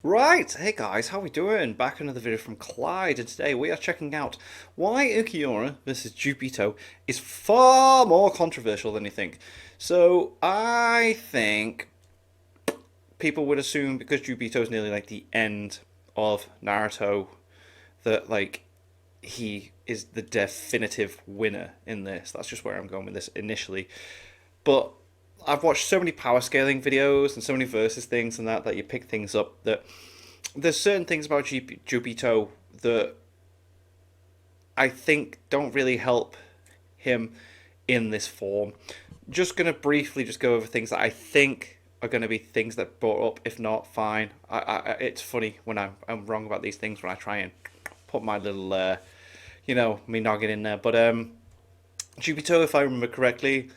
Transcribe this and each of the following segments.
Right, hey guys, how we doing? Back another video from Clyde, and today we are checking out why Ulquiorra versus Juubito is far more controversial than you think. So I think people would assume because Juubito is nearly like the end of Naruto that he is the definitive winner in this. That's just where I'm going with this initially. But I've watched so many power scaling videos and so many versus things and that you pick things up that there's certain things about Jubito that I think don't really help him in this form. Just gonna briefly just go over things that I think are gonna be things that brought up. If not, fine. It's funny when I'm wrong about these things when I try and put my little me noggin in there. But Jubito, if I remember correctly,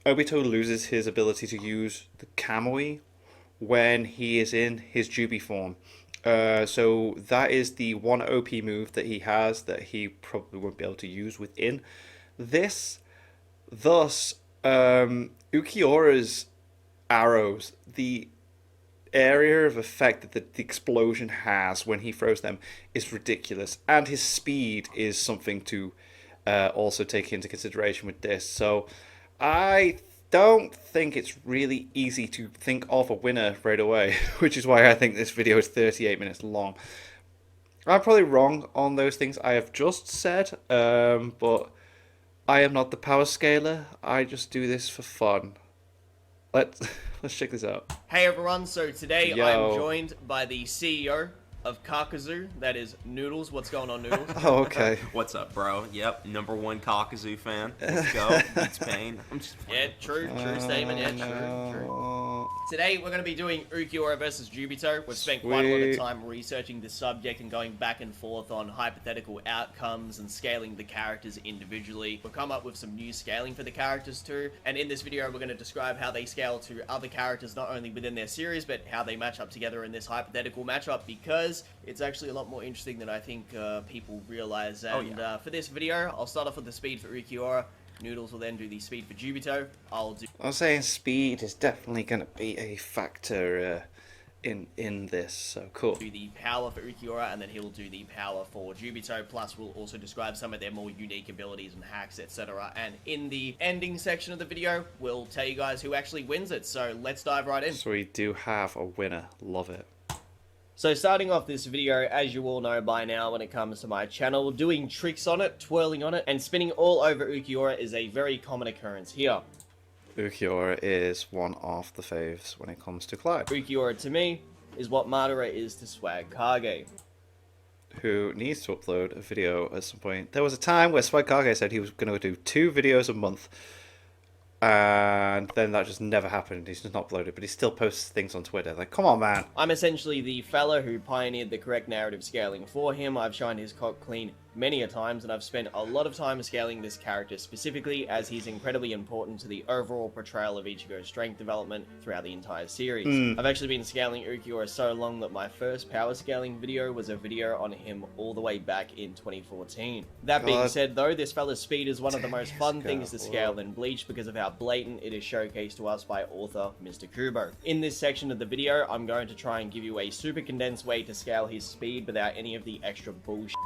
Obito loses his ability to use the Kamui when he is in his Jubi form. So that is the one OP move that he has that he probably won't be able to use within this. Thus, Ulquiorra's arrows, the area of effect that the explosion has when he throws them is ridiculous, and his speed is something to also take into consideration with this. So I don't think it's really easy to think of a winner right away, which is why I think this video is 38 minutes long. I'm probably wrong on those things I have just said, but I am not the power scaler. I just do this for fun. Let's let's check this out. Hey everyone, so today Yo. I'm joined by the CEO of Kakazu, that is Noodles. What's going on, Noodles? Oh, okay. What's up, bro? Yep, #1 Kakuzu fan. Let's go. Beats pain. I'm just Yeah, true statement, yeah, true. Today we're going to be doing Ulquiorra versus Juubito. We've spent quite a lot of time researching this subject and going back and forth on hypothetical outcomes and scaling the characters individually. We've come up with some new scaling for the characters too, and in this video we're going to describe how they scale to other characters not only within their series, but how they match up together in this hypothetical matchup, because it's actually a lot more interesting than I think people realize. And for this video, I'll start off with the speed for Ulquiorra. Noodles will then do the speed for Juubito. I'm saying speed is definitely going to be a factor in this. So cool. Do the power for Ulquiorra, and then he'll do the power for Juubito. Plus, we'll also describe some of their more unique abilities and hacks, etc. And in the ending section of the video, we'll tell you guys who actually wins it. So let's dive right in. So we do have a winner. Love it. So starting off this video, as you all know by now when it comes to my channel, doing tricks on it, twirling on it, and spinning all over Ulquiorra is a very common occurrence here. Ulquiorra is one of the faves when it comes to Clyde. Ulquiorra to me is what Madara is to Swag Kage, who needs to upload a video at some point. There was a time where Swag Kage said he was going to do 2 videos a month, and then that just never happened. He's just not uploaded, but he still posts things on Twitter. Like, come on, man. I'm essentially the fella who pioneered the correct narrative scaling for him. I've shined his cock clean many a times, and I've spent a lot of time scaling this character specifically, as he's incredibly important to the overall portrayal of Ichigo's strength development throughout the entire series. I've actually been scaling Ulquiorra so long that my first power scaling video was a video on him all the way back in 2014. That being said though, this fella's speed is one of the most fun things to scale in Bleach because of how blatant it is showcased to us by author Mr. Kubo. In this section of the video, I'm going to try and give you a super condensed way to scale his speed without any of the extra bullshit.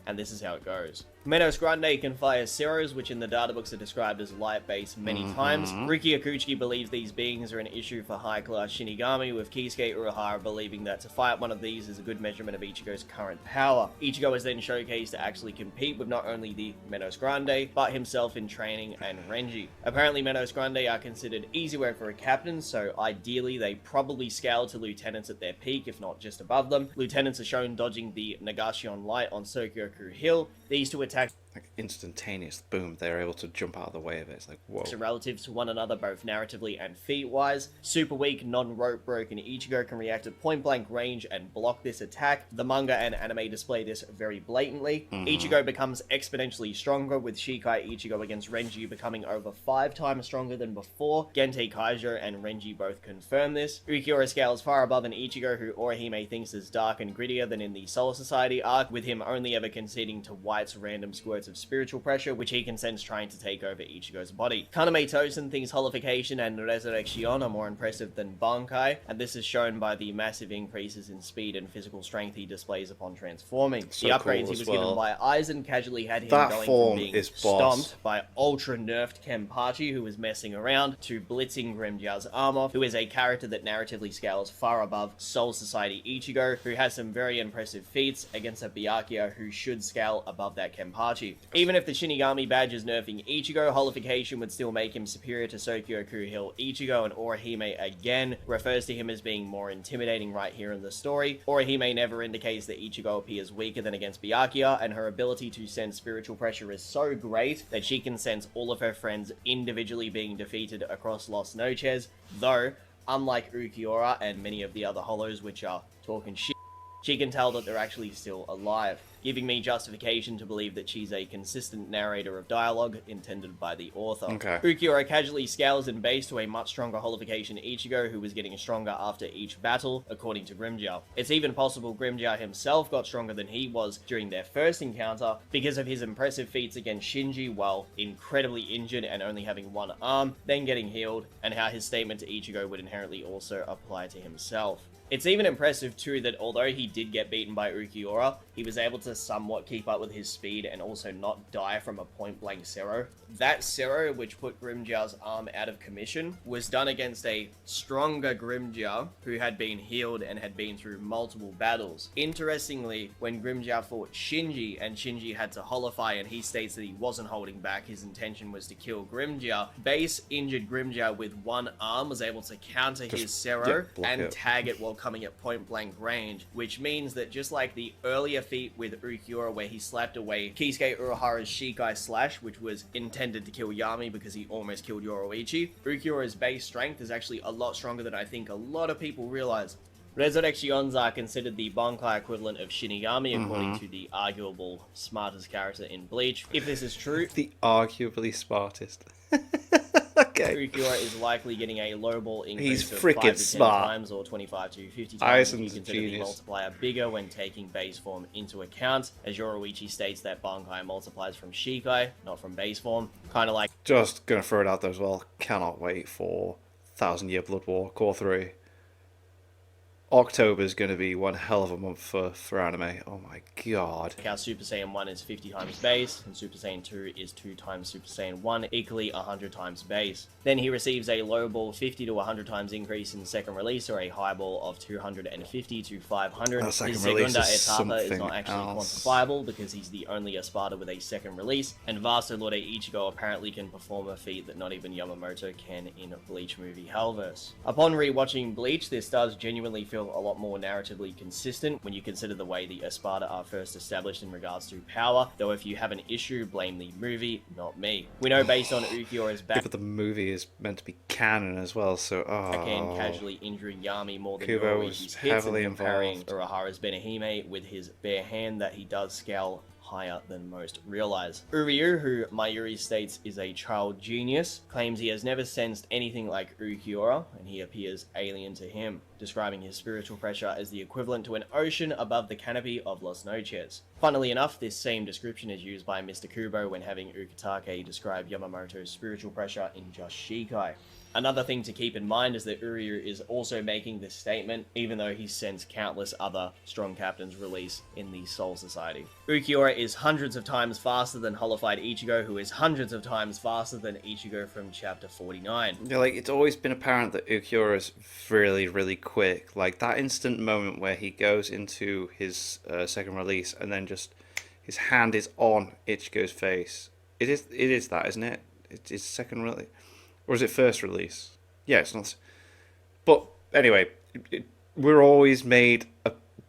And this is how it goes. Menos Grande can fire zeros, which in the data books are described as light base many times. Ruki Akuchi believes these beings are an issue for high-class Shinigami, with Kisuke Urahara believing that to fight one of these is a good measurement of Ichigo's current power. Ichigo is then showcased to actually compete with not only the Menos Grande, but himself in training and Renji. Apparently Menos Grande are considered easy work for a captain, so ideally they probably scale to lieutenants at their peak, if not just above them. Lieutenants are shown dodging the Nagashon Light on Sokyoku Hill. These two attacks like instantaneous, boom, they're able to jump out of the way of it. It's like, whoa. Relative to one another, both narratively and feat-wise. Super weak, non-rope broken Ichigo can react at point-blank range and block this attack. The manga and anime display this very blatantly. Ichigo becomes exponentially stronger, with Shikai Ichigo against Renji becoming over 5 times stronger than before. Gente Kaijo and Renji both confirm this. Ulquiorra scales far above an Ichigo who Orihime thinks is dark and grittier than in the Solar Society arc, with him only ever conceding to White's random squirt spurts of spiritual pressure, which he can sense trying to take over Ichigo's body. Kaname Tosen thinks Holification and Resurrection are more impressive than Bankai, and this is shown by the massive increases in speed and physical strength he displays upon transforming. So the cool upgrades he as was well. given by Aizen casually had him That going form from being is boss. stomped by ultra-nerfed Kenpachi, who was messing around, to blitzing Grimmjow's Armoff, who is a character that narratively scales far above Soul Society Ichigo, who has some very impressive feats against a Byakuya who should scale above that Kenpachi. Even if the Shinigami badge is nerfing Ichigo, Holification would still make him superior to Sokyoku Hill Ichigo, and Orihime again refers to him as being more intimidating right here in the story. Orihime never indicates that Ichigo appears weaker than against Byakuya, and her ability to sense spiritual pressure is so great that she can sense all of her friends individually being defeated across Los Noches, though, unlike Ulquiorra and many of the other Hollows which are talking shit, she can tell that they're actually still alive, giving me justification to believe that she's a consistent narrator of dialogue intended by the author. Okay. Ulquiorra casually scales in base to a much stronger Holification Ichigo, who was getting stronger after each battle, according to Grimmjow. It's even possible Grimmjow himself got stronger than he was during their first encounter because of his impressive feats against Shinji while incredibly injured and only having one arm, then getting healed, and how his statement to Ichigo would inherently also apply to himself. It's even impressive too that although he did get beaten by Ulquiorra, he was able to somewhat keep up with his speed and also not die from a point-blank Zero. That Zero, which put Grimmjow's arm out of commission, was done against a stronger Grimmjow who had been healed and had been through multiple battles. Interestingly, when Grimmjow fought Shinji and Shinji had to holify and he states that he wasn't holding back, his intention was to kill Grimmjow, base injured Grimmjow with one arm was able to counter his Zero and tag it while coming at point blank range, which means that just like the earlier feat with Ulquiorra where he slapped away Kisuke Urahara's Shikai Slash, which was intended to kill Yami because he almost killed Yoroichi, Ulquiorra's base strength is actually a lot stronger than I think a lot of people realize. Resurrections are considered the Bankai equivalent of Shinigami, according to the arguable smartest character in Bleach. If this is true, The arguably smartest. Okay. Ulquiorra is likely getting a lowball increase He's of freaking 5 to 10 smart. times or 25 to 50 times if you Aizen's a consider the genius. multiplier bigger when taking base form into account, as Yoroichi states that Bankai multiplies from Shikai, not from base form. Kind of like Just gonna throw it out there as well. Cannot wait for 1,000 Year Blood War Core 3. October's gonna be one hell of a month for anime. Oh my god. how Super Saiyan 1 is 50 times base, and Super Saiyan 2 is 2 times Super Saiyan 1, equally 100 times base. Then he receives a low ball 50 to 100 times increase in second release, or a high ball of 250 to 500. That second His release Segunda is Etapa is something not actually else. quantifiable because he's the only Espada with a second release, and Vasto Lorde Ichigo apparently can perform a feat that not even Yamamoto can in Bleach movie Hellverse. Upon rewatching Bleach, this does genuinely feel a lot more narratively consistent when you consider the way the Espada are first established in regards to power, though if you have an issue, blame the movie, not me. We know based on Ulquiorra's back But the movie is meant to be canon as well, so again casually injuring Yami more than Kubo was Yoroichi's hits heavily and parrying involved. Urahara's Benihime with his bare hand that he does scale higher than most realize. Uryu, who Mayuri states is a child genius, claims he has never sensed anything like Ulquiorra, and he appears alien to him, describing his spiritual pressure as the equivalent to an ocean above the canopy of Los Noches. Funnily enough, this same description is used by Mr. Kubo when having Ukitake describe Yamamoto's spiritual pressure in Just Shikai. Another thing to keep in mind is that Uryu is also making this statement, even though he's sent countless other strong captains release in the Soul Society. Ulquiorra is hundreds of times faster than Holified Ichigo, who is hundreds of times faster than Ichigo from Chapter 49. Yeah, like, it's always been apparent that Ulquiorra is really, really quick. Like, that instant moment where he goes into his second release and then just his hand is on Ichigo's face. It is that, isn't it? It's second release. Or is it first release? Yeah, it's not. But anyway, we're always made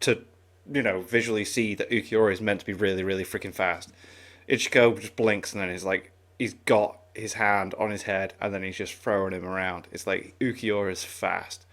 to, visually see that Ulquiorra is meant to be really, really freaking fast. Ichigo just blinks and then he's got his hand on his head and then he's just throwing him around. It's like Ulquiorra is fast.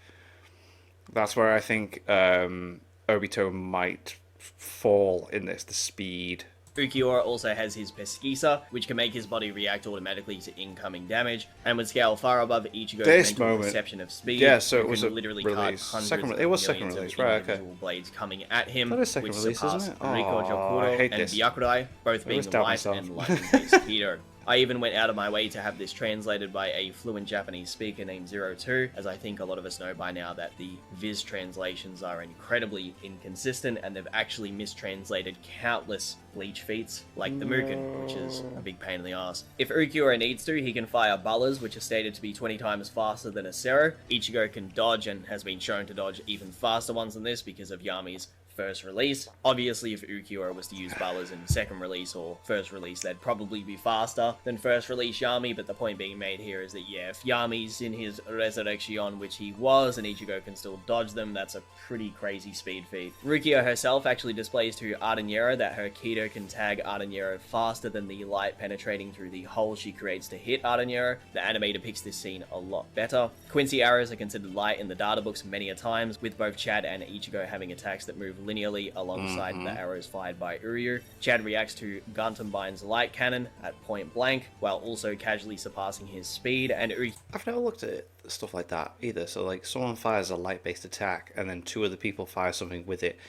That's where I think Obito might fall in this, the speed. Ulquiorra also has his Pesquisa, which can make his body react automatically to incoming damage, and would scale far above Ichigo's mental perception of speed. Yeah, so it who was can a literally release. cut Second, hundreds it was of second millions release, of right? Okay. individual blades coming at him, That is second which release, surpass isn't it? Riko Oh, I Jokuro hate and this. Byakurai, both being always doubt light myself. and lightning-based Kido. I even went out of my way to have this translated by a fluent Japanese speaker named Zero2, as I think a lot of us know by now that the Viz translations are incredibly inconsistent, and they've actually mistranslated countless Bleach feats, like the Muken, which is a big pain in the ass. If Ulquiorra needs to, he can fire Ballas, which are stated to be 20 times faster than a Zero. Ichigo can dodge, and has been shown to dodge even faster ones than this because of Yami's first release. Obviously, if Ulquiorra was to use Ballas in second release or first release, they'd probably be faster than first release Yami, but the point being made here is that, yeah, if Yami's in his Resurrection, which he was, and Ichigo can still dodge them, that's a pretty crazy speed feat. Rukia herself actually displays to Ardenera that her Kido can tag Ardenera faster than the light penetrating through the hole she creates to hit Ardenera. The anime depicts this scene a lot better. Quincy arrows are considered light in the data books many a times, with both Chad and Ichigo having attacks that move linearly alongside the arrows fired by Uryu. Chad reacts to Gantenbein's light cannon at point blank, while also casually surpassing his speed, and Uryu... I've never looked at stuff like that either. So like someone fires a light-based attack and then two other people fire something with it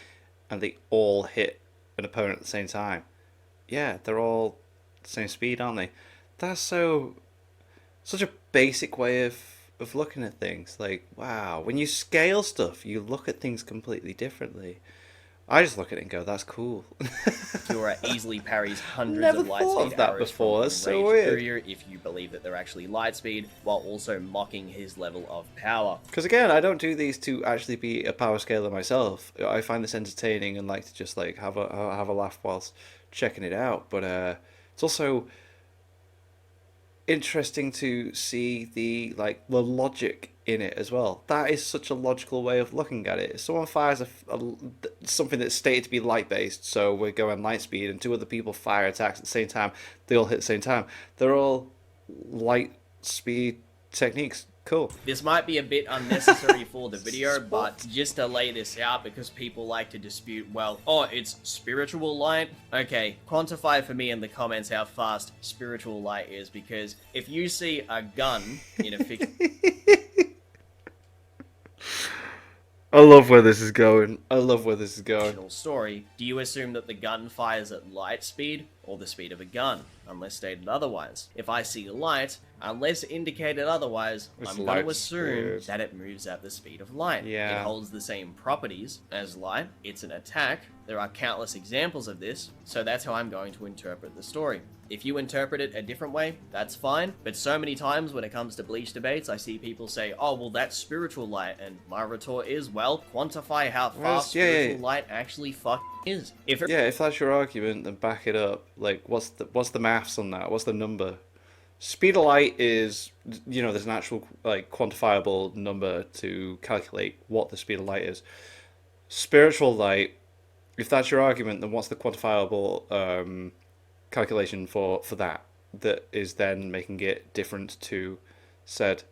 and they all hit an opponent at the same time. Yeah, they're all the same speed, aren't they? That's such a basic way of looking at things. Like, wow, when you scale stuff, you look at things completely differently. I just look at it and go, that's cool. Ulquiorra easily parries hundreds Never of light thought speed of that arrows before. from That's so enraged weird. Uryu if you believe that they're actually light speed, while also mocking his level of power. Because again, I don't do these to actually be a power scaler myself. I find this entertaining and like to just like have a laugh whilst checking it out. But it's also interesting to see the logic in it as well. That is such a logical way of looking at it. If someone fires something that's stated to be light based, so we're going light speed, and two other people fire attacks at the same time, they all hit at the same time. They're all light speed techniques. Cool. This might be a bit unnecessary for the video, but just to lay this out, because people like to dispute, well, oh, it's spiritual light. Okay, quantify for me in the comments how fast spiritual light is, because if you see a gun in a fiction... I love where this is going. I love where this is going. story, do you assume that the gun fires at light speed or the speed of a gun, unless stated otherwise? If I see light, unless indicated otherwise, It's I'm going light to assume speed. that it moves at the speed of light. Yeah. It holds the same properties as light. It's an attack. There are countless examples of this, so that's how I'm going to interpret the story. If you interpret it a different way, that's fine, but so many times when it comes to Bleach debates, I see people say, oh, well, that's spiritual light, and my retort is, well, quantify how fast spiritual light actually is. If If that's your argument, then back it up. Like, what's the maths on that? What's the number? Speed of light is, there's an actual quantifiable number to calculate what the speed of light is. Spiritual light, if that's your argument, then what's the quantifiable calculation for that is then making it different to said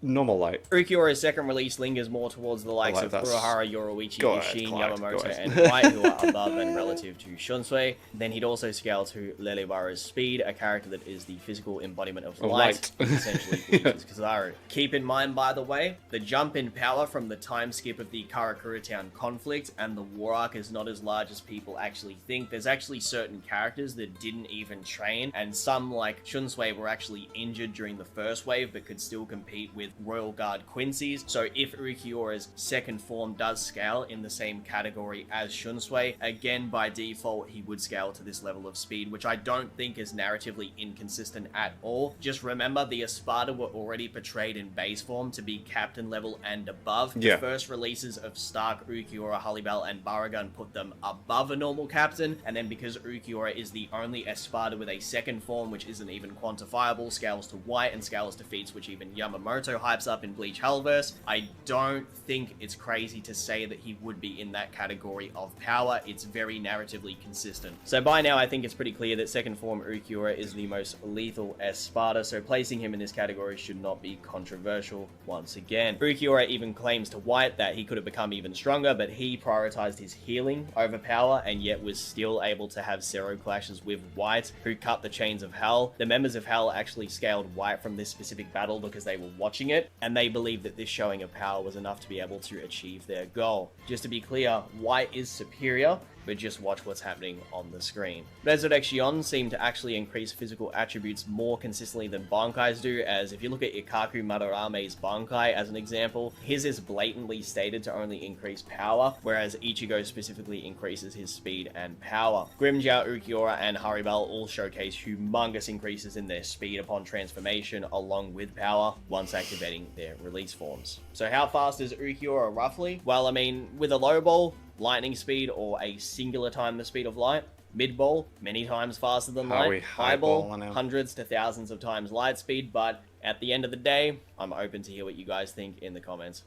normal light? Ulquiorra's second release lingers more towards the likes like of that. Kurohara, Yoroichi, Go ahead, Ishin, Clyde, go Yamamoto, ahead. and White, who are above and relative to Shunsui. Then he'd also scale to Lelevara's speed, a character that is the physical embodiment of light, light. essentially Bleach's Kizaru. Keep in mind, by the way, the jump in power from the time skip of the Karakura Town conflict and the war arc is not as large as people actually think. There's actually certain characters that didn't even train, and some, like Shunsui, were actually injured during the first wave but could still compete with Royal Guard Quincy's. So if Ulquiorra's second form does scale in the same category as Shunsui, again by default he would scale to this level of speed, which I don't think is narratively inconsistent at all. Just remember, the Espada were already portrayed in base form to be captain level and above. Yeah. The first releases of Stark, Ulquiorra, Hallibal, and Baragun put them above a normal captain, and then because Ulquiorra is the only Espada with a second form which isn't even quantifiable, scales to white and scales to feats which even Yamamoto hypes up in Bleach Hellverse, I don't think it's crazy to say that he would be in that category of power. It's very narratively consistent. So by now, I think it's pretty clear that second form Ulquiorra is the most lethal Espada, so placing him in this category should not be controversial once again. Ulquiorra even claims to White that he could have become even stronger, but he prioritized his healing over power, and yet was still able to have Zero clashes with White, who cut the chains of Hell. The members of Hell actually scaled White from this specific battle because they were watching it, and they believed that this showing of power was enough to be able to achieve their goal. Just to be clear, White is superior, but just watch what's happening on the screen. Resurrection seem to actually increase physical attributes more consistently than Bankai's do, as if you look at Ikaku Madarame's Bankai as an example, his is blatantly stated to only increase power, whereas Ichigo specifically increases his speed and power. Grimmjow, Ulquiorra, and Haribel all showcase humongous increases in their speed upon transformation along with power once activating their release forms. So how fast is Ulquiorra roughly? Well, I mean, with a low ball, lightning speed, or a singular time the speed of light. Mid ball, many times faster than light. High ball, hundreds to thousands of times light speed, but at the end of the day, I'm open to hear what you guys think in the comments.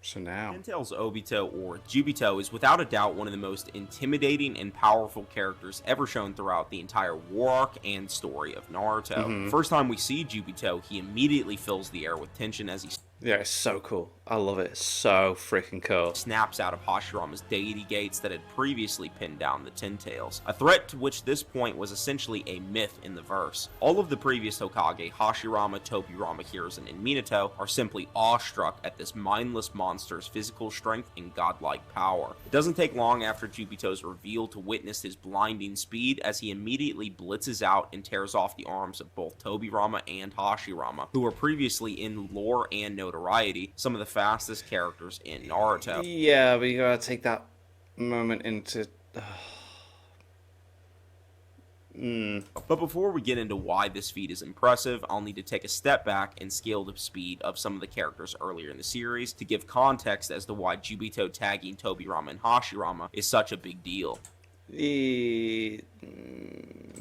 So now, Pentel's Obito, or Juubito, is without a doubt one of the most intimidating and powerful characters ever shown throughout the entire war arc and story of Naruto. First time we see Juubito, he immediately fills the air with tension as he yeah, it's so cool. I love it. It's so freaking cool. snaps out of Hashirama's deity gates that had previously pinned down the Ten Tails, a threat to which this point was essentially a myth in the verse. All of the previous Hokage, Hashirama, Tobirama, Hiruzen, and Minato, are simply awestruck at this mindless monster's physical strength and godlike power. It doesn't take long after Jubito's reveal to witness his blinding speed as he immediately blitzes out and tears off the arms of both Tobirama and Hashirama, who were previously in lore and notoriety some of the fastest characters in Naruto. Yeah, but you gotta take that moment into... But before we get into why this feat is impressive, I'll need to take a step back and scale the speed of some of the characters earlier in the series to give context as to why Juubito tagging Tobirama and Hashirama is such a big deal.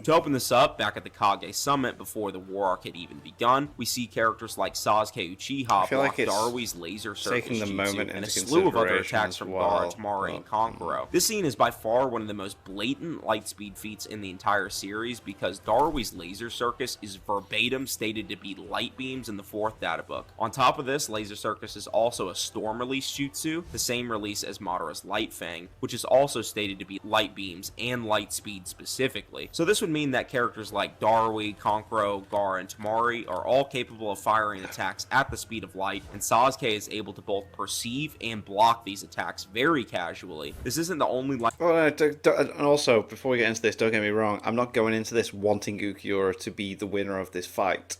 To open this up, back at the Kage Summit before the war arc had even begun, we see characters like Sasuke Uchiha block like Darwee's laser circle jutsu and a into slew of other attacks from well. Gaara, Temari, and Kankuro. This scene is by far one of the most blatant lightspeed feats in the entire series because Darwee's laser circus is verbatim stated to be light beams in the 4th data book. On top of this, laser circus is also a storm release jutsu, the same release as Madara's Light Fang, which is also stated to be light beams and light speed specifically. So this would mean that characters like Darwee, Kankuro, Gaara, and Temari are all capable of firing attacks at the speed of light, and Sasuke is able to both perceive and block these attacks very casually. This isn't the only light... and also, before we get into this, don't get me wrong, I'm not going into this wanting Ulquiorra to be the winner of this fight.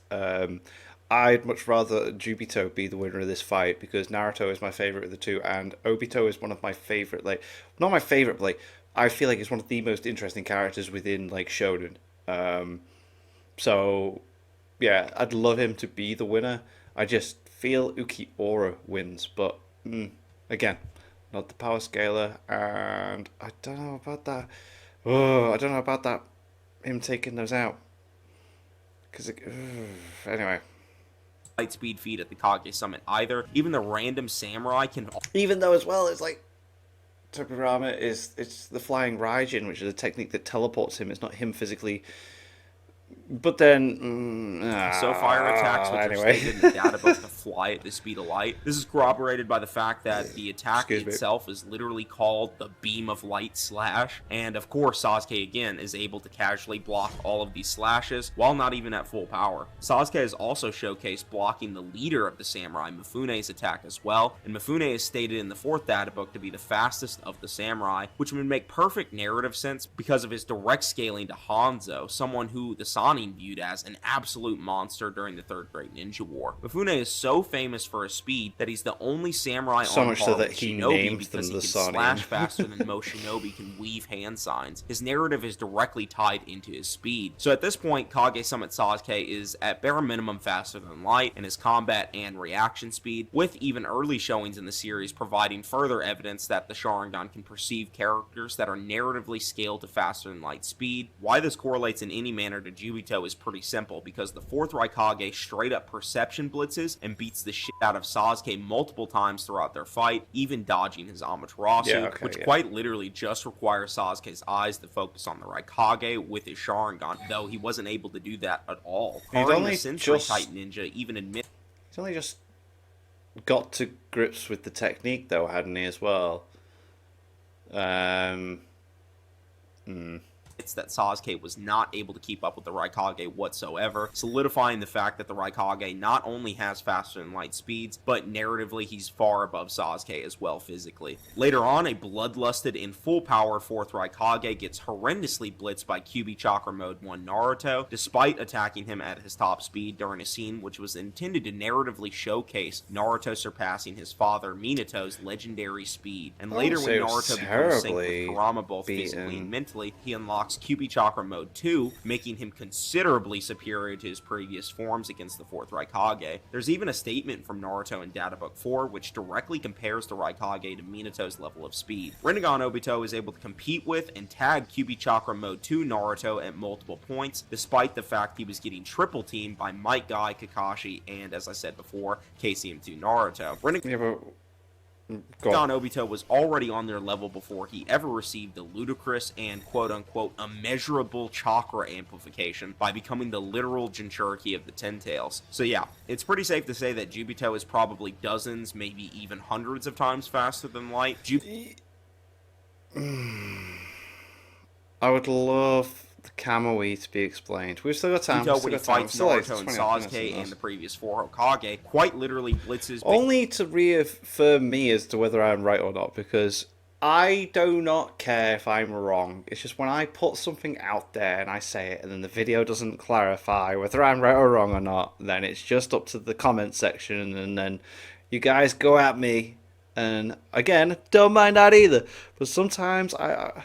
I'd much rather Juubito be the winner of this fight because Naruto is my favorite of the two, and Obito is one of my favorite, like, not my favorite, but like, I feel like it's one of the most interesting characters within, like, Shonen. So, yeah, I'd love him to be the winner. I just feel Ulquiorra wins, but, again, not the power scaler, and I don't know about that. Oh, I don't know about that, him taking those out. Because, anyway. Light speed feat at the Kage Summit either. Even the random samurai can... Even though, as well, it's like... Tobirama it's the flying Raijin, which is a technique that teleports him. It's not him physically. But then... so fire attacks, which are stated in the data book to fly at the speed of light. This is corroborated by the fact that the attack itself is literally called the Beam of Light Slash. And of course, Sasuke again is able to casually block all of these slashes while not even at full power. Sasuke is also showcased blocking the leader of the samurai, Mifune's attack as well. And Mifune is stated in the 4th data book to be the fastest of the samurai, which would make perfect narrative sense because of his direct scaling to Hanzo, someone who the Sanin viewed as an absolute monster during the Third Great Ninja War. Mifune is so famous for his speed that he's the only samurai on par with Shinobi because he can slash faster than most Shinobi can weave hand signs. His narrative is directly tied into his speed. So at this point, Kage Summit Sasuke is at bare minimum faster than light in his combat and reaction speed, with even early showings in the series providing further evidence that the Sharingan can perceive characters that are narratively scaled to faster than light speed. Why this correlates in any manner to Juubito is pretty simple, because the 4th Raikage straight up perception blitzes and beats the shit out of Sasuke multiple times throughout their fight, even dodging his Amaterasu, which quite literally just requires Sasuke's eyes to focus on the Raikage with his Sharingan, though he wasn't able to do that at all. Karin, the Sensory Type ninja, even admit he's only just got to grips with the technique, though, hadn't he, as well? It's that Sasuke was not able to keep up with the Raikage whatsoever, solidifying the fact that the Raikage not only has faster than light speeds, but narratively he's far above Sasuke as well physically. Later on, a bloodlusted and full power 4th Raikage gets horrendously blitzed by QB Chakra Mode 1 Naruto, despite attacking him at his top speed during a scene which was intended to narratively showcase Naruto surpassing his father Minato's legendary speed. And later when Naruto becomes synced with Kurama both physically and mentally, he unlocks QB Chakra Mode 2, making him considerably superior to his previous forms against the 4th Raikage. There's even a statement from Naruto in Databook 4 which directly compares the Raikage to Minato's level of speed. Rinnegan Obito is able to compete with and tag QB Chakra Mode 2 Naruto at multiple points, despite the fact he was getting triple teamed by Might Guy, Kakashi, and, as I said before, KCM2 Naruto. Rinnegan Obito was already on their level before he ever received the ludicrous and quote-unquote immeasurable chakra amplification by becoming the literal Jinchuriki of the Ten Tails. So yeah, it's pretty safe to say that Juubito is probably dozens, maybe even hundreds of times faster than light. I would love the Kamui to be explained. We've still got time. When he fights Naruto and Sasuke and the previous 4 Hokage, quite literally blitzes... Only to reaffirm me as to whether I'm right or not, because I do not care if I'm wrong. It's just when I put something out there and I say it and then the video doesn't clarify whether I'm right or wrong or not, then it's just up to the comment section and then you guys go at me. And again, don't mind that either. But sometimes I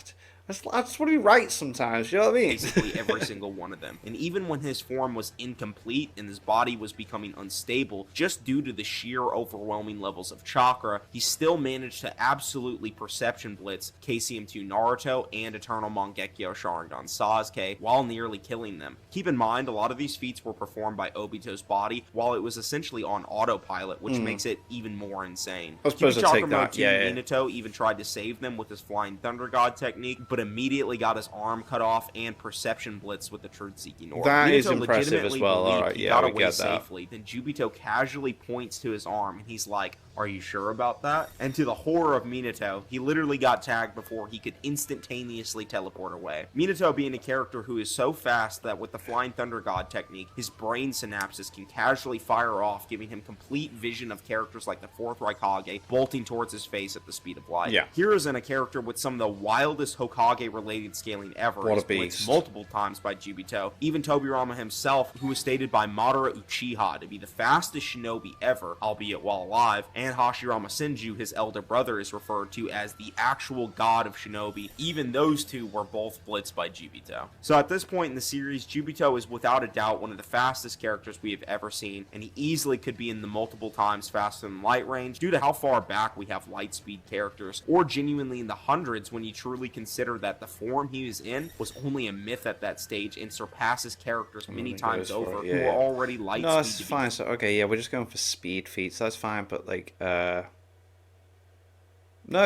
just want to be right sometimes, you know what I mean? Basically every single one of them. And even when his form was incomplete and his body was becoming unstable, just due to the sheer overwhelming levels of chakra, he still managed to absolutely perception blitz KCM2 Naruto and Eternal Mangekyo Sharingan Sasuke while nearly killing them. Keep in mind, a lot of these feats were performed by Obito's body while it was essentially on autopilot, which makes it even more insane. I was supposed to take that, Minato even tried to save them with his Flying Thunder God technique, but immediately got his arm cut off and perception blitz with the truth-seeking orb. That is impressive as well. Alright, yeah, got away safely. Then Juubito casually points to his arm and he's like, "Are you sure about that?" And to the horror of Minato, he literally got tagged before he could instantaneously teleport away. Minato being a character who is so fast that with the Flying Thunder God technique, his brain synapses can casually fire off, giving him complete vision of characters like the 4th Raikage bolting towards his face at the speed of light. Yeah. Here is in a character with some of the wildest Hokage-related scaling ever. What a blitzed beast. multiple times by Juubito. Even Tobirama himself, who was stated by Madara Uchiha to be the fastest shinobi ever, albeit while alive, and Hashirama Senju, his elder brother, is referred to as the actual god of shinobi. Even those two were both blitzed by Juubito. So at this point in the series, Juubito is without a doubt one of the fastest characters we have ever seen, and he easily could be in the multiple times faster than light range due to how far back we have light speed characters, or genuinely in the hundreds when you truly consider that the form he was in was only a myth at that stage and surpasses characters many times over who are already light speed. No, that's fine. So, okay, yeah, we're just going for speed feats. That's fine, but like, no,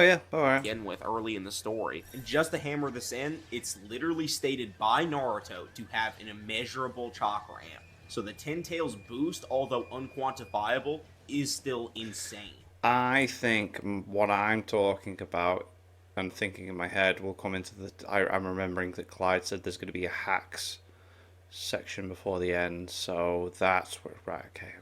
yeah, alright. Begin with early in the story. And just to hammer this in, it's literally stated by Naruto to have an immeasurable chakra amp. So the Ten Tails boost, although unquantifiable, is still insane. I think what I'm talking about and thinking in my head will come into the... I'm remembering that Clyde said there's going to be a hacks section before the end, so that's where... Right, okay.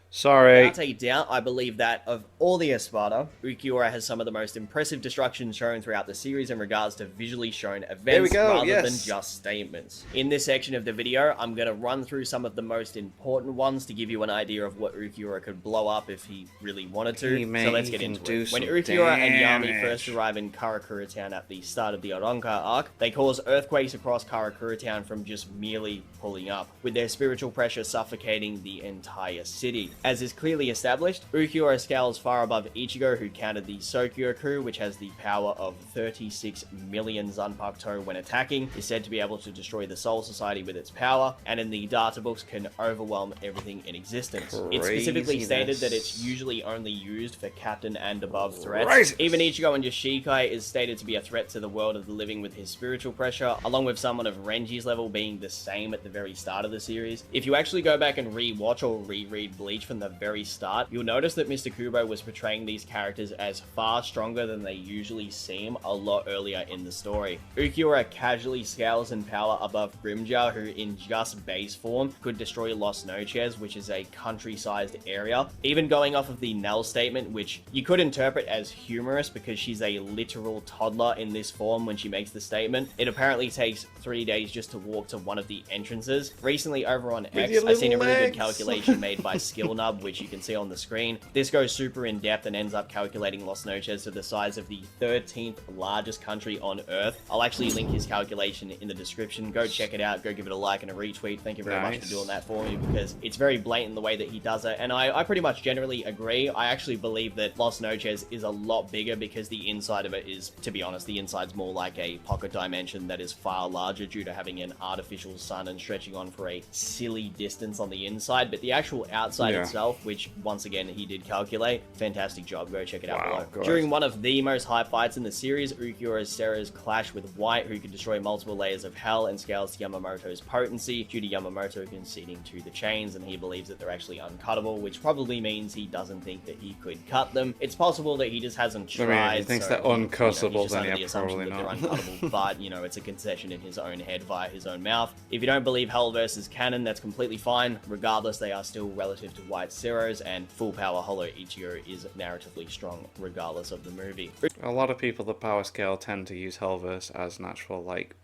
Sorry. Without a doubt, I believe that of all the Espada, Ulquiorra has some of the most impressive destruction shown throughout the series in regards to visually shown events rather than just statements. In this section of the video, I'm going to run through some of the most important ones to give you an idea of what Ulquiorra could blow up if he really wanted to. So let's get into it. When Ulquiorra and Yami first arrive in Karakura Town at the start of the Oronka arc, they cause earthquakes across Karakura Town from just merely pulling up, with their spiritual pressure suffocating the entire city. As is clearly established, Ulquiorra scales far above Ichigo, who countered the Sokyo-ku, which has the power of 36 million Zanpakuto when attacking, is said to be able to destroy the Soul Society with its power, and in the data books can overwhelm everything in existence. It's specifically stated that it's usually only used for captain and above threats. Even Ichigo and Yoshikai is stated to be a threat to the world of the living with his spiritual pressure, along with someone of Renji's level being the same at the very start of the series. If you actually go back and re-watch or reread Bleach from the very start, you'll notice that Mr. Kubo was portraying these characters as far stronger than they usually seem a lot earlier in the story. Ulquiorra casually scales in power above Grimjaw, who in just base form could destroy Los Noches, which is a country-sized area. Even going off of the Nell statement, which you could interpret as humorous because she's a literal toddler in this form when she makes the statement, it apparently takes 3 days just to walk to one of the entrances. Recently over on X, I seen a really good calculation made by SkillNub, which you can see on the screen. This goes super in depth and ends up calculating Los Noches to the size of the 13th largest country on Earth. I'll actually link his calculation in the description. Go check it out. Go give it a like and a retweet. Thank you very much for doing that for me, because it's very blatant the way that he does it. And I pretty much generally agree. I actually believe that Los Noches is a lot bigger because the inside of it is, to be honest, the inside's more like a pocket dimension that is far larger due to having an artificial sun and stretching on for a silly distance on the inside. But the actual outside itself, which once again he did calculate, fantastic job. Go check it out below. God. During one of the most hype fights in the series, Ulquiorra's Ceres clash with White, who can destroy multiple layers of hell and scales Yamamoto's potency due to Yamamoto conceding to the chains, and he believes that they're actually uncuttable, which probably means he doesn't think that he could cut them. It's possible that he just hasn't tried. I mean, he thinks they're uncuttable, then the yeah, assumption probably that not. they're uncuttable, but, you know, it's a concession in his own head via his own mouth. If you don't believe Hellverse is canon, that's completely fine. Regardless, they are still relative to White's Zeros, and full power Hollow Ichigo is narratively strong regardless of the movie. A lot of people that power scale tend to use Hellverse as an actual, like,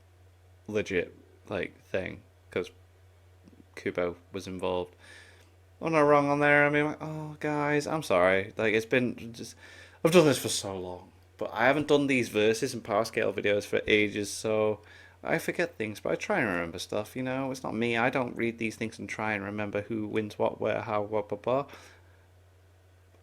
legit, like, thing, because Kubo was involved. I'm not wrong on there. I mean, like, oh, guys, I'm sorry. Like, it's been just... I've done this for so long, but I haven't done these verses and power scale videos for ages, so I forget things, but I try and remember stuff, you know? It's not me. I don't read these things and try and remember who wins what, where, how, what, blah, blah.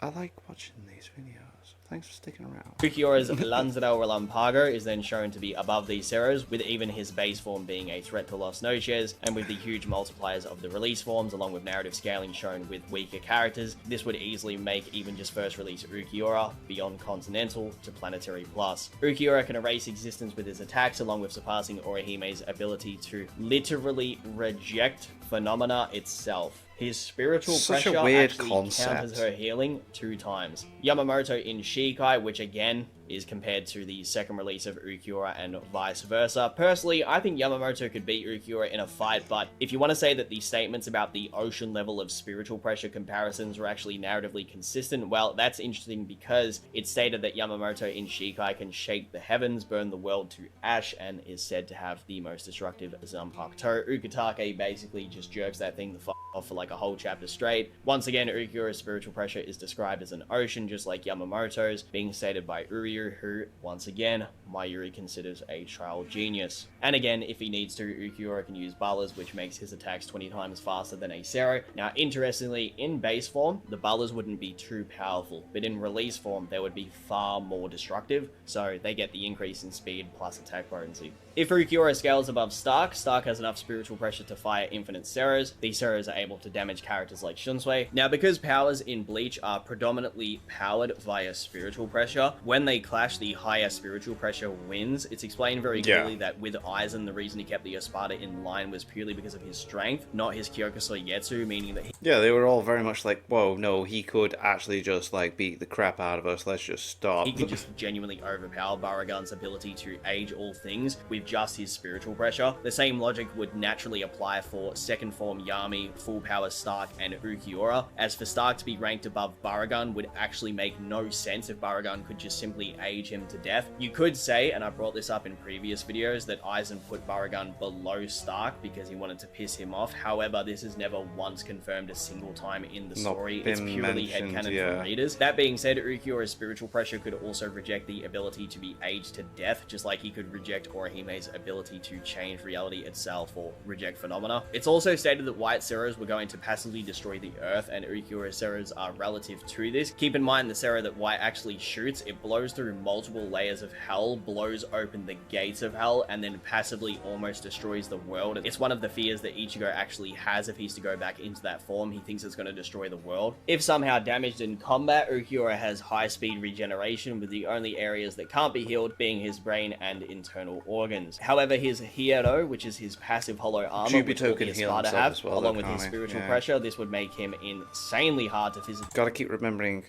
I like watching these videos. Thanks for sticking around. Ulquiorra's Lanzadel Relampago is then shown to be above these Zeros, with even his base form being a threat to Los Noches, and with the huge multipliers of the release forms, along with narrative scaling shown with weaker characters, this would easily make even just first release Ulquiorra beyond Continental to Planetary Plus. Ulquiorra can erase existence with his attacks, along with surpassing Orihime's ability to literally reject phenomena itself. His spiritual Such pressure a weird actually concept. counters her healing 2 times. Yamamoto in Shikai, which again is compared to the second release of Ulquiorra and vice versa. Personally, I think Yamamoto could beat Ulquiorra in a fight, but if you want to say that the statements about the ocean level of spiritual pressure comparisons were actually narratively consistent, well, that's interesting because it's stated that Yamamoto in Shikai can shake the heavens, burn the world to ash, and is said to have the most destructive Zanpakuto. Ukitake basically just jerks that thing the off for like a whole chapter straight. Once again, Ulquiorra's spiritual pressure is described as an ocean, just like Yamamoto's, being stated by Uryu, who, once again, Mayuri considers a trial genius. And again, if he needs to, Ulquiorra can use Ballas, which makes his attacks 20 times faster than a Zero. Now, interestingly, in base form, the Ballas wouldn't be too powerful, but in release form, they would be far more destructive, so they get the increase in speed plus attack potency. If Ulquiorra scales above Stark, Stark has enough spiritual pressure to fire infinite Zeros. These Zeros are able to damage characters like Shunsui. Now, because powers in Bleach are predominantly powered via spiritual pressure, when they clash, the higher spiritual pressure wins. It's explained very clearly that with Aizen, the reason he kept the Espada in line was purely because of his strength, not his Kyokusei Yetsu, meaning that Yeah, they were all very much like, whoa, no, he could actually just, like, beat the crap out of us, let's just stop. he could just genuinely overpower Baragan's ability to age all things with just his spiritual pressure. The same logic would naturally apply for second form Yami, full power Stark, and Ulquiorra. As for Stark to be ranked above Baragan would actually make no sense if Baragan could just simply effectively age him to death. You could say, and I brought this up in previous videos, that Aizen put Baragan below Stark because he wanted to piss him off. However, this is never once confirmed a single time in the story. It's purely headcanon from readers. That being said, Ulquiorra's spiritual pressure could also reject the ability to be aged to death, just like he could reject Orihime's ability to change reality itself or reject phenomena. It's also stated that White Seros were going to passively destroy the Earth, and Ulquiorra Seros are relative to this. Keep in mind the Sero that White actually shoots, it blows through multiple layers of hell, blows open the gates of hell, and then passively almost destroys the world. It's one of the fears that Ichigo actually has if he's to go back into that form. He thinks it's going to destroy the world. If somehow damaged in combat, Ulquiorra has high speed regeneration, with the only areas that can't be healed being his brain and internal organs. However, his Hiedo, which is his passive hollow armor, Juubito can heal himself as well, along with his spiritual pressure, this would make him insanely hard to physically... Gotta keep remembering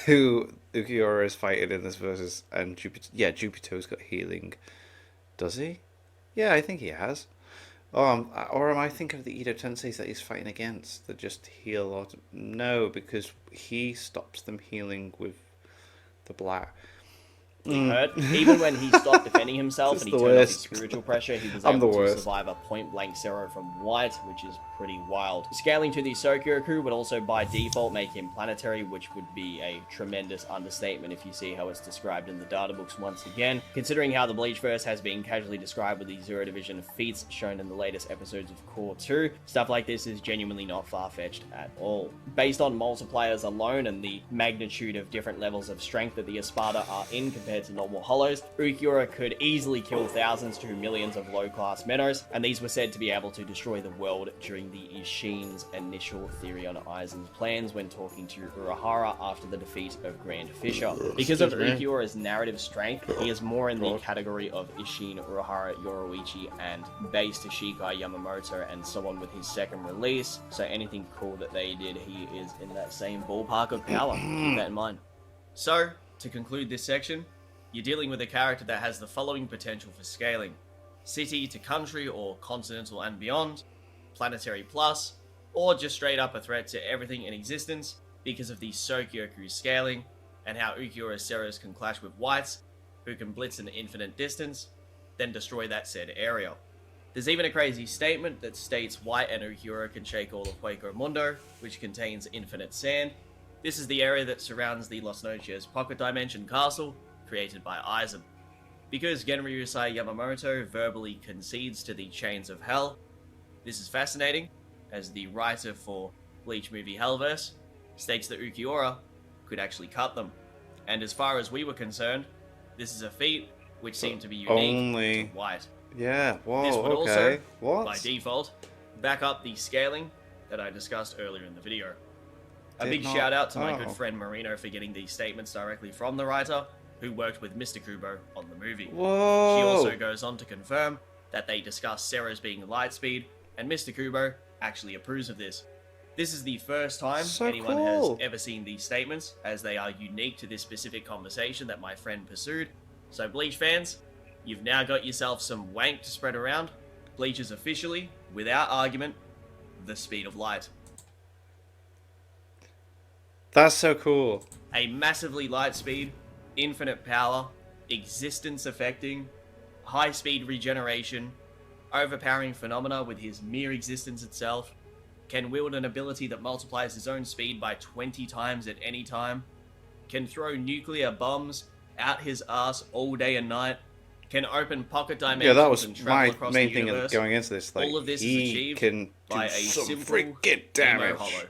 who Ulquiorra is fighting in this versus, and Juubito. Yeah, Juubito's got healing. Does he? Yeah, I think he has. Or am I thinking of the Edo Tenseis that he's fighting against that just heal? No, because he stops them healing with the black. Hurt. Even when he stopped defending himself and he turned off his spiritual pressure, he was able to survive a point-blank Zero from White, which is pretty wild. Scaling to the Sokyoku would also by default make him planetary, which would be a tremendous understatement if you see how it's described in the data books once again, considering how the Bleach verse has been casually described with the Zero Division feats shown in the latest episodes of Core 2. Stuff like this is genuinely not far-fetched at all. Based on multipliers alone and the magnitude of different levels of strength that the Espada are in compared to normal hollows, Ulquiorra could easily kill thousands to millions of low-class Menos, and these were said to be able to destroy the world during the Ishin's initial theory on Aizen's plans when talking to Urahara after the defeat of Grand Fisher. Because of Ulquiorra's narrative strength, he is more in the category of Ishin, Urahara, Yoruichi, and base Toshikai Yamamoto, and so on with his second release, so anything cool that they did, he is in that same ballpark of power. Keep that in mind. So, to conclude this section, you're dealing with a character that has the following potential for scaling: city to country or continental and beyond, planetary plus, or just straight up a threat to everything in existence because of the Sokyoku scaling and how Ulquiorra Seros can clash with Whites, who can blitz an infinite distance, then destroy that said area. There's even a crazy statement that states White and Ulquiorra can shake all of Hueco Mundo, which contains infinite sand. This is the area that surrounds the Las Noches Pocket Dimension Castle, created by Aizen. Because Genryusai Yamamoto verbally concedes to the Chains of Hell, this is fascinating, as the writer for Bleach movie Hellverse states that Ulquiorra could actually cut them. And as far as we were concerned, this is a feat which seemed to be unique to White. Yeah, whoa, this would okay. also, by default, back up the scaling that I discussed earlier in the video. A big shout out to my good friend Marino for getting these statements directly from the writer, who worked with Mr. Kubo on the movie. Whoa. She also goes on to confirm that they discuss Seros being lightspeed, and Mr. Kubo actually approves of this. This is the first time anyone has ever seen these statements, as they are unique to this specific conversation that my friend pursued. So Bleach fans, you've now got yourself some wank to spread around. Bleach is officially, without argument, the speed of light. That's so cool. A massively light speed, infinite power, existence affecting, high speed regeneration, overpowering phenomena with his mere existence itself, can wield an ability that multiplies his own speed by 20 times at any time, can throw nuclear bombs out his ass all day and night, can open pocket dimensions. Yeah, that was and travel across my main the thing universe. going into this. Like, all of this is he achieved can by a some simple freaking damage. hollow.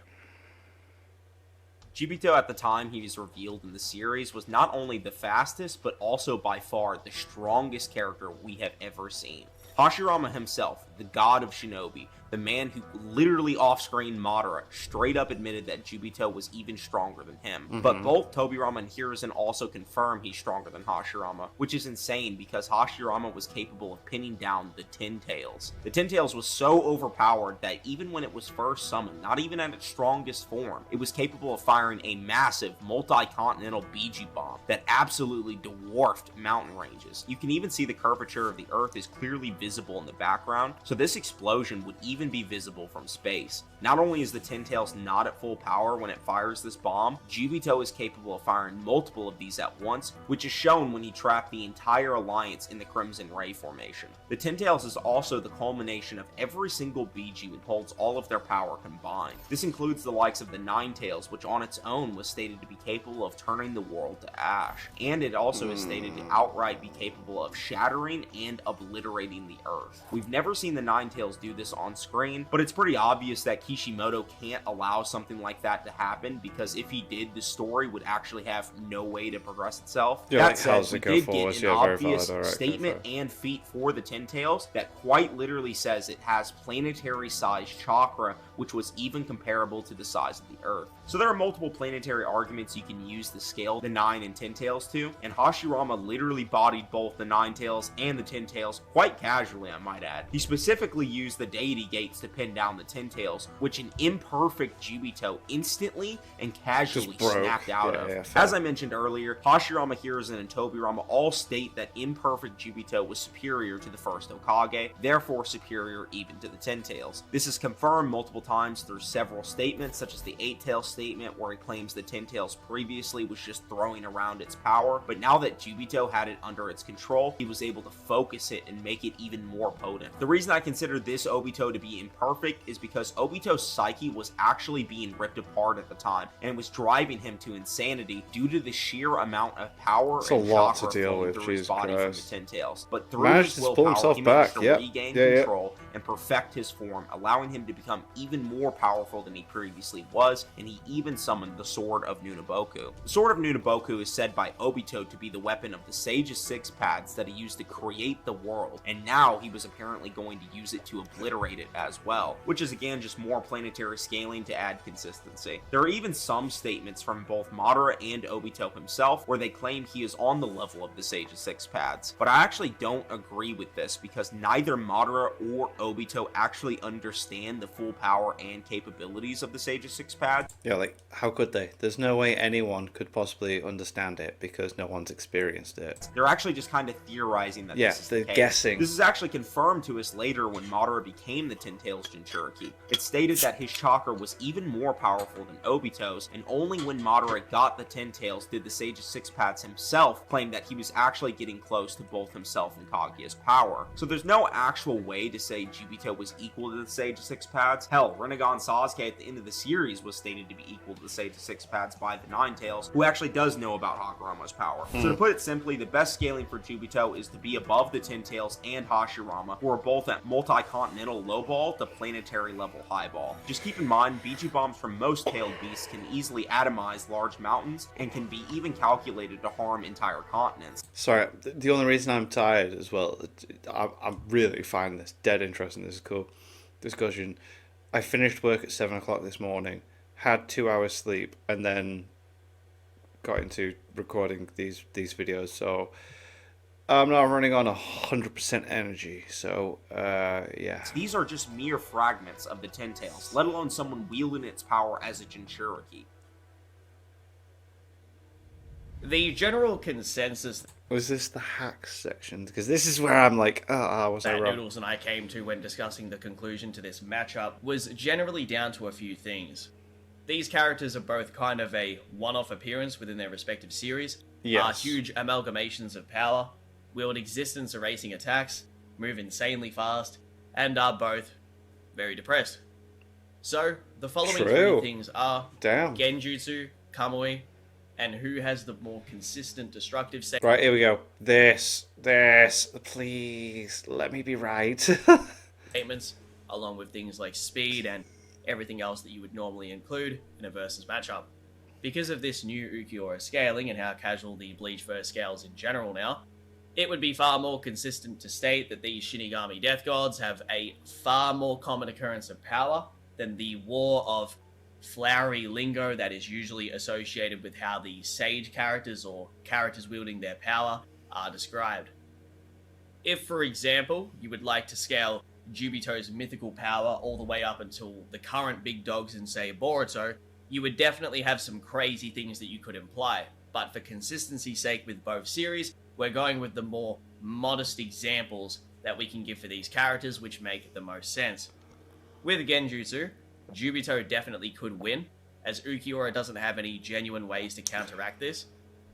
Juubito at the time he was revealed in the series was not only the fastest, but also by far the strongest character we have ever seen. Hashirama himself, the god of shinobi, the man who literally off-screen Madara, straight up admitted that Juubito was even stronger than him. But both Tobirama and Hiruzen also confirm he's stronger than Hashirama, which is insane because Hashirama was capable of pinning down the Ten Tails. The Ten Tails was so overpowered that even when it was first summoned, not even at its strongest form, it was capable of firing a massive multi-continental Biju bomb that absolutely dwarfed mountain ranges. You can even see the curvature of the earth is clearly visible in the background, so this explosion would even be visible from space. Not only is the Ten Tails not at full power when it fires this bomb, Juubito is capable of firing multiple of these at once, which is shown when he trapped the entire alliance in the Crimson Ray formation. The Ten Tails is also the culmination of every single Biju and holds all of their power combined. This includes the likes of the Nine Tails, which on its own was stated to be capable of turning the world to ash, and it also is stated to outright be capable of shattering and obliterating the Earth. We've never seen the Nine Tails do this on screen, but it's pretty obvious that Kishimoto can't allow something like that to happen, because if he did, the story would actually have no way to progress itself. Yeah, That like, said, how's we it go did forward? get an Yeah, very obvious valid. Alright, statement fair. and feat for the Ten Tails that quite literally says it has planetary sized chakra, which was even comparable to the size of the Earth. So there are multiple planetary arguments you can use to scale the Nine and Ten Tails to, and Hashirama literally bodied both the Nine Tails and the Ten Tails quite casually, I might add. He specifically used the deity gates to pin down the Ten Tails, which an imperfect Juubito instantly and casually Just broke. snapped out Yeah, of. yeah, fair. As I mentioned earlier, Hashirama, Hiruzen, and Tobirama all state that imperfect Juubito was superior to the first Hokage, therefore superior even to the Ten Tails. This is confirmed multiple times through several statements, such as the Eight Tails statement, where he claims the Ten Tails previously was just throwing around its power, but now that Juubito had it under its control, he was able to focus it and make it even more potent. The reason I consider this Obito to be imperfect is because Obito's psyche was actually being ripped apart at the time, and was driving him to insanity due to the sheer amount of power It's a and lot chakra to deal flowing with, through his Jesus body Christ. from the Ten Tails. But through Managed his to pull willpower, himself he managed back, to yep. regain Yeah, yeah. control and perfect his form, allowing him to become even more powerful than he previously was, and he even summoned the Sword of Nunaboku. The Sword of Nunaboku is said by Obito to be the weapon of the Sage's Six Paths that he used to create the world, and now he was apparently going to use it to obliterate it as well, which is again just more planetary scaling to add consistency. There are even some statements from both Madara and Obito himself where they claim he is on the level of the Sage's Six Paths, but I actually don't agree with this, because neither Madara or Obito actually understand the full power and capabilities of the Sage's Six Paths. Yeah, like, how could they? There's no way anyone could possibly understand it because no one's experienced it. They're actually just kind of theorizing that Yeah, this is they're the case. guessing. This is actually confirmed to us later when Madara became the Ten Tails Jinchuriki. It stated that his chakra was even more powerful than Obito's, and only when Madara got the Ten Tails did the Sage's Six Paths himself claim that he was actually getting close to both himself and Kaguya's power. So there's no actual way to say Juubito was equal to the Sage's Six Paths. Hell, Rinnegan Sasuke at the end of the series was stated to be equal to the Sage's Six Paths by the Nine Tails, who actually does know about Hakurama's power. So to put it simply, the best scaling for Juubito is to be above the Ten Tails and Hashirama, who are both at multi-continental low ball to planetary level high ball. Just keep in mind, Biju bombs from most tailed beasts can easily atomize large mountains and can be even calculated to harm entire continents. Sorry, the only reason I'm tired as well, I really find this dead interesting. This is cool discussion. I finished work at 7 o'clock this morning, had 2 hours sleep, and then got into recording these videos. So I'm not running on 100% energy. So yeah. These are just mere fragments of the Ten Tails, let alone someone wielding its power as a Jinchuriki. The general consensus Was this the hacks section? Because this is where I'm like, was I that wrong? Noodles and I came to when discussing the conclusion to this matchup was generally down to a few things. These characters are both kind of a one-off appearance within their respective series, are Yes. huge amalgamations of power, wield existence erasing attacks, move insanely fast, and are both very depressed. So, the following True. three things are Damn. Genjutsu, Kamui, and who has the more consistent destructive Right, here we go. This, please, let me be right. statements, along with things like speed and everything else that you would normally include in a versus matchup. Because of this new Ulquiorra scaling and how casual the Bleach verse scales in general now, it would be far more consistent to state that these Shinigami Death Gods have a far more common occurrence of power than the war of flowery lingo that is usually associated with how the sage characters or characters wielding their power are described. If, for example, you would like to scale Juubito's mythical power all the way up until the current big dogs in, say, Boruto, you would definitely have some crazy things that you could imply. But for consistency's sake with both series, we're going with the more modest examples that we can give for these characters which make the most sense. With Genjutsu, Juubito definitely could win, as Ulquiorra doesn't have any genuine ways to counteract this,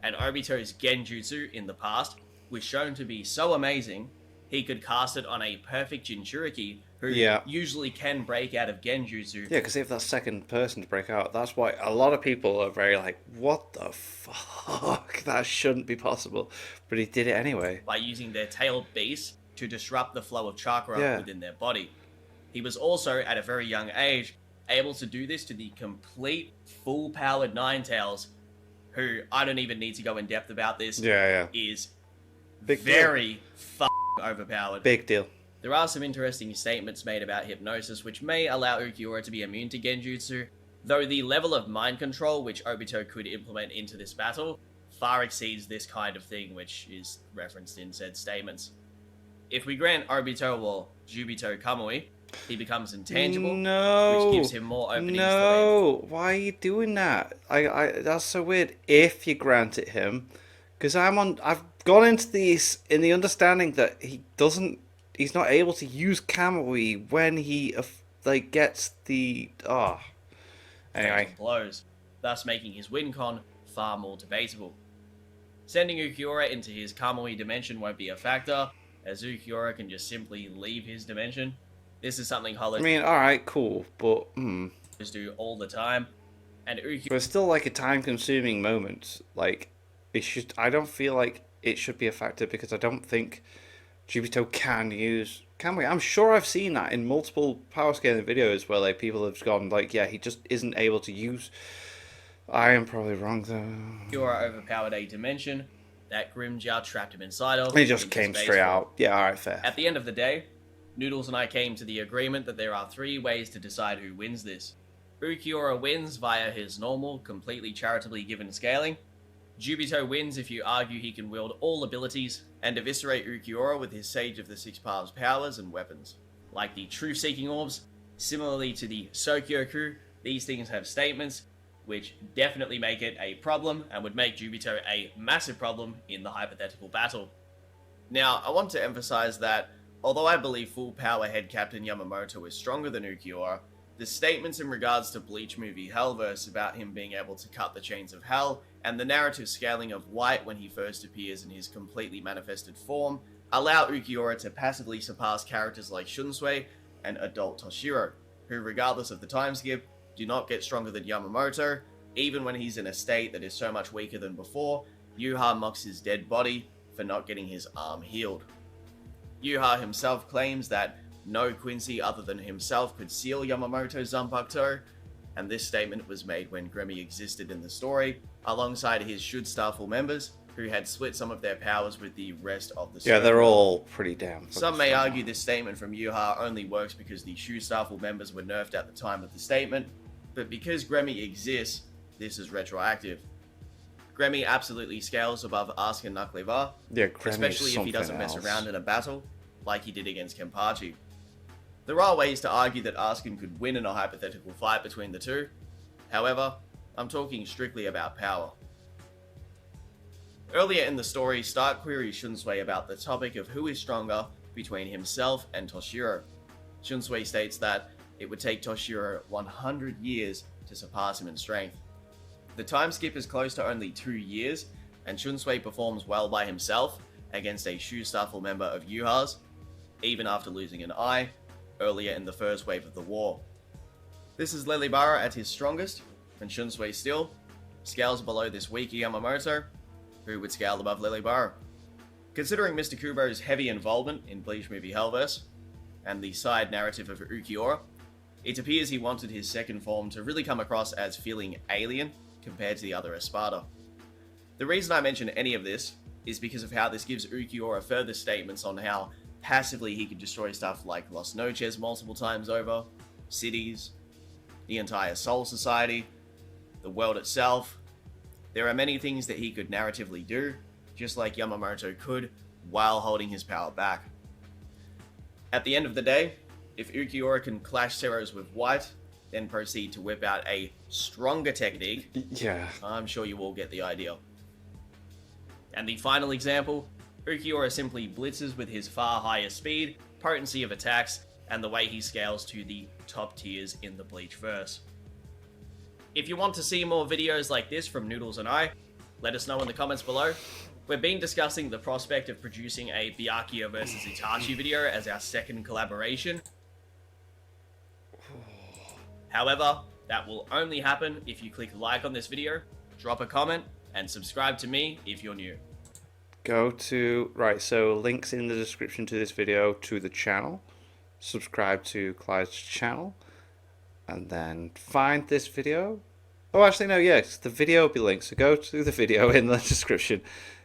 and Obito's Genjutsu in the past was shown to be so amazing, he could cast it on a perfect Jinchuriki who usually can break out of Genjutsu. Yeah, because they have that second person to break out. That's why a lot of people are very like, what the fuck? That shouldn't be possible. But he did it anyway. By using their tailed beast to disrupt the flow of chakra within their body. He was also, at a very young age, able to do this to the complete, full-powered Ninetales, who, I don't even need to go in depth about this, is very overpowered. Big deal. There are some interesting statements made about hypnosis, which may allow Ulquiorra to be immune to Genjutsu, though the level of mind control which Obito could implement into this battle far exceeds this kind of thing, which is referenced in said statements. If we grant Obito or Juubito Kamui, he becomes intangible, which gives him more openings. No, why are you doing that? I that's so weird. If you grant it him, because I've gone into these in the understanding that he's not able to use Kamui when he gets the anyway blows, thus making his win con far more debatable. Sending Ulquiorra into his Kamui dimension won't be a factor, as Ulquiorra can just simply leave his dimension. This is something Hollow... I mean, alright, cool, but... do all the time, and Ulquiorra... But it's still, like, a time-consuming moment. Like, I don't feel like it should be a factor, because I don't think Juubito can we? I'm sure I've seen that in multiple power scaling videos where, like, people have gone, like, yeah, he just isn't able to use... I am probably wrong, though. Ulquiorra overpowered a dimension that Grimmjow trapped him inside of. He just came straight out. Yeah, alright, fair. At the end of the day, Noodles and I came to the agreement that there are 3 ways to decide who wins this. Ulquiorra wins via his normal, completely charitably given scaling. Juubito wins if you argue he can wield all abilities and eviscerate Ulquiorra with his Sage of the Six Paths powers and weapons. Like the Truth-Seeking Orbs, similarly to the Sokyoku, these things have statements which definitely make it a problem and would make Juubito a massive problem in the hypothetical battle. Now, I want to emphasize that although I believe full power head Captain Yamamoto is stronger than Ulquiorra, the statements in regards to Bleach movie Hellverse about him being able to cut the chains of hell, and the narrative scaling of White when he first appears in his completely manifested form, allow Ulquiorra to passively surpass characters like Shunsui and adult Toshiro, who regardless of the time skip, do not get stronger than Yamamoto. Even when he's in a state that is so much weaker than before, Yuha mocks his dead body for not getting his arm healed. Yuha himself claims that no Quincy other than himself could seal Yamamoto's Zanpakuto, and this statement was made when Gremmy existed in the story, alongside his Shudstarful members, who had split some of their powers with the rest of the story. Yeah, they're all pretty damn. Some may argue this statement from Yuha only works because the Shudstarful members were nerfed at the time of the statement, but because Gremmy exists, this is retroactive. Gremmy absolutely scales above Asuka Nakliva, especially if he doesn't mess around in a battle, like he did against Kenpachi. There are ways to argue that Asuka could win in a hypothetical fight between the two. However, I'm talking strictly about power. Earlier in the story, Stark queries Shunsui about the topic of who is stronger between himself and Toshiro. Shunsui states that it would take Toshiro 100 years to surpass him in strength. The time skip is close to only 2 years, and Shunsui performs well by himself against a Shudstarful member of Yuha's, even after losing an eye, earlier in the first wave of the war. This is Lilibara at his strongest, and Shunsui still scales below this weaker Yamamoto, who would scale above Lilibara. Considering Mr. Kubo's heavy involvement in Bleach movie Hellverse, and the side narrative of Ulquiorra, it appears he wanted his second form to really come across as feeling alien compared to the other Espada. The reason I mention any of this is because of how this gives Ulquiorra further statements on how passively he could destroy stuff like Los Noches multiple times over, cities, the entire Soul Society, the world itself. There are many things that he could narratively do, just like Yamamoto could, while holding his power back. At the end of the day, if Ulquiorra can clash Zeros with White, then proceed to whip out a stronger technique, yeah, I'm sure you all get the idea. And the final example, Ulquiorra simply blitzes with his far higher speed, potency of attacks, and the way he scales to the top tiers in the Bleach verse. If you want to see more videos like this from Noodles and I, let us know in the comments below. We've been discussing the prospect of producing a Byakuya vs Itachi video as our second collaboration. However, that will only happen if you click like on this video, drop a comment, and subscribe to me if you're new. Go to, right, so links in the description to this video to the channel. Subscribe to Clyde's channel. And then find this video. Oh, actually, no, yes, the video will be linked. So go to the video in the description.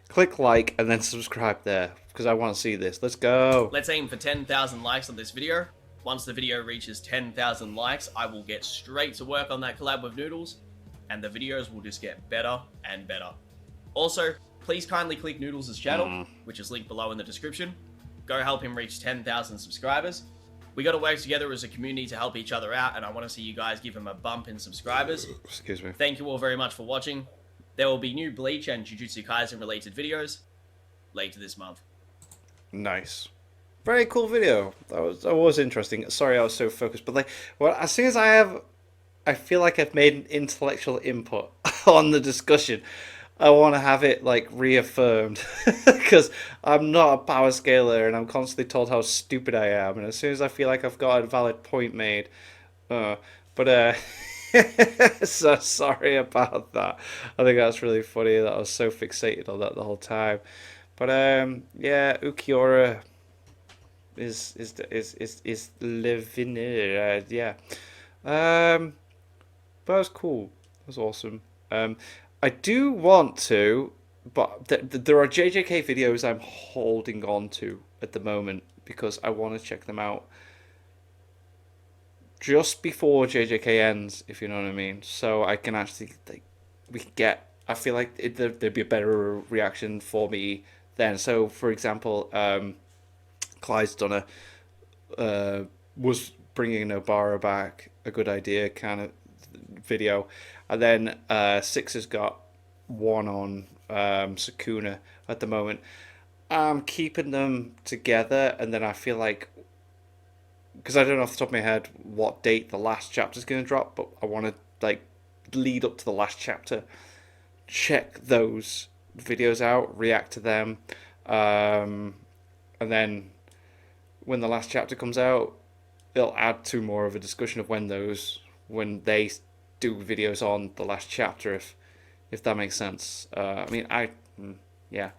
Click like and then subscribe there. Because I want to see this. Let's go. Let's aim for 10,000 likes on this video. Once the video reaches 10,000 likes, I will get straight to work on that collab with Noodles, and the videos will just get better and better. Also, please kindly click Noodles' channel, which is linked below in the description. Go help him reach 10,000 subscribers. We got to work together as a community to help each other out, and I want to see you guys give him a bump in subscribers. Excuse me. Thank you all very much for watching. There will be new Bleach and Jujutsu Kaisen related videos later this month. Nice. Very cool video. That was interesting. Sorry I was so focused, but as soon as I feel like I've made an intellectual input on the discussion, I want to have it reaffirmed because I'm not a power scaler and I'm constantly told how stupid I am. And as soon as I feel like I've got a valid point made, so sorry about that. I think that's really funny that I was so fixated on that the whole time. But yeah, Ulquiorra is living it. Yeah. But that was cool. That was awesome. I do want to, but there are JJK videos I'm holding on to at the moment because I want to check them out just before JJK ends, if you know what I mean. So I can actually, I feel like there'd be a better reaction for me then. So, for example, Clyde's done was bringing Nobara back, a good idea kind of video, and then Six has got one on Sukuna at the moment. I'm keeping them together, and then I feel like, because I don't know off the top of my head what date the last chapter is going to drop, but I want to lead up to the last chapter, check those videos out, react to them, and then when the last chapter comes out, it'll add to more of a discussion of when they do videos on the last chapter, if that makes sense. I mean, yeah.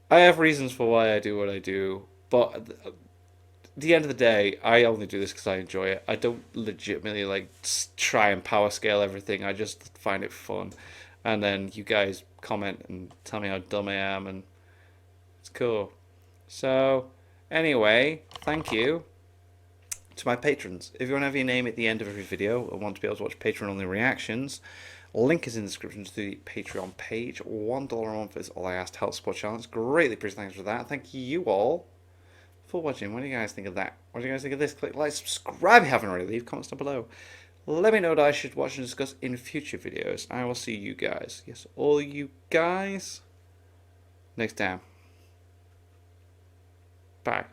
I have reasons for why I do what I do, but at the end of the day, I only do this because I enjoy it. I don't legitimately try and power scale everything. I just find it fun, and then you guys comment and tell me how dumb I am, and it's cool. So anyway, thank you to my patrons. If you want to have your name at the end of every video and want to be able to watch Patreon-only reactions, link is in the description to the Patreon page. $1 a month is all I ask to help support the channel. It's greatly appreciated. Thanks for that. Thank you all for watching. What do you guys think of that? What do you guys think of this? Click like, subscribe if you haven't already. Leave comments down below. Let me know what I should watch and discuss in future videos. I will see you guys. Yes, all you guys. Next time. Bye.